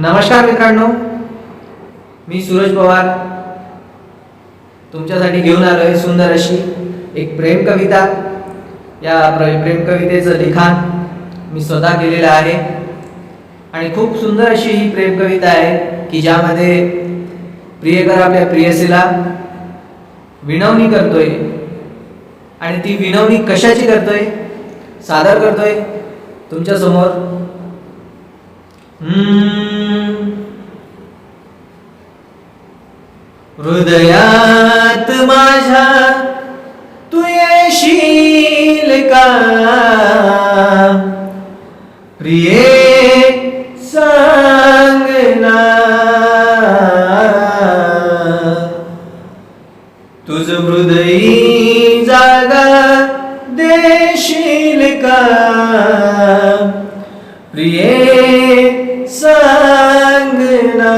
नमस्कार मित्रांनो, मी सूरज पवार तुमच्यासाठी घेऊन आलोय सुंदर अशी एक प्रेम कविता। या प्रेम कवितेचं लिखाण मी स्वतः केलेलं आहे आणि खूप सुंदर अशी ही प्रेम कविता आहे की ज्यामध्ये प्रियकर आपल्या प्रेयसीला विनवणी करतोय आणि ती विनवणी कशाची करतोय सादर करतोय तुमच्या समोर। हृदयात माझ्या तू येशील का प्रिये सांग ना, तुझ हृदयी जागा देशील का प्रिये सांग ना,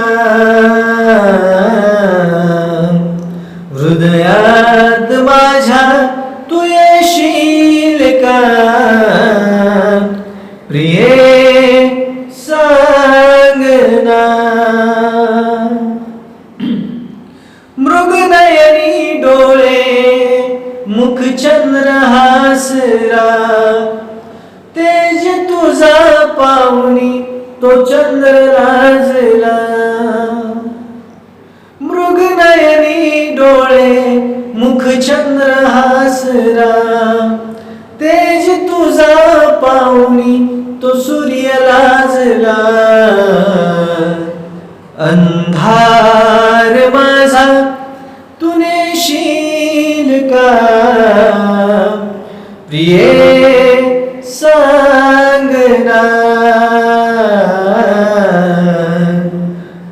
हृदयात माझ्या तू येशील का प्रिये सांग ना। मृगनयनी डोळे मुख चंद्र हासरा, तेज तुझा पाहुनी तो चंद्र लाजला। मृगनयनी डोळे मुख चंद्र हासरा, तेज तुझा पाहुनी तो सूर्य लाजला। अंधार माझा तू नेशील का प्रिये सांग ना,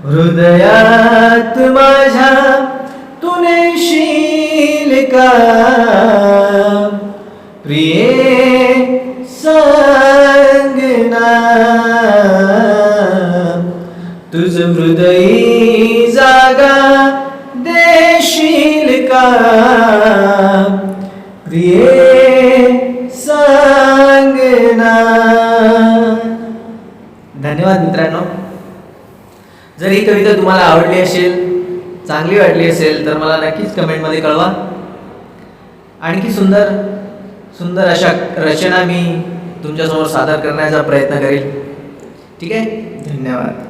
हृदयात माझ्या तू नेशील का प्रिये सांग ना, तुझ हृदयी जागा देशील का प्रिये सांग ना। धन्यवाद मित्रांनो। जर ही कविता तुम्हाला आवडली असेल, चांगली वाटली असेल तर मला नक्कीच कमेंटमध्ये कळवा। आणखी सुंदर सुंदर अशा रचना मी तुमच्यासमोर सादर करण्याचा प्रयत्न करेल। ठीक आहे, धन्यवाद।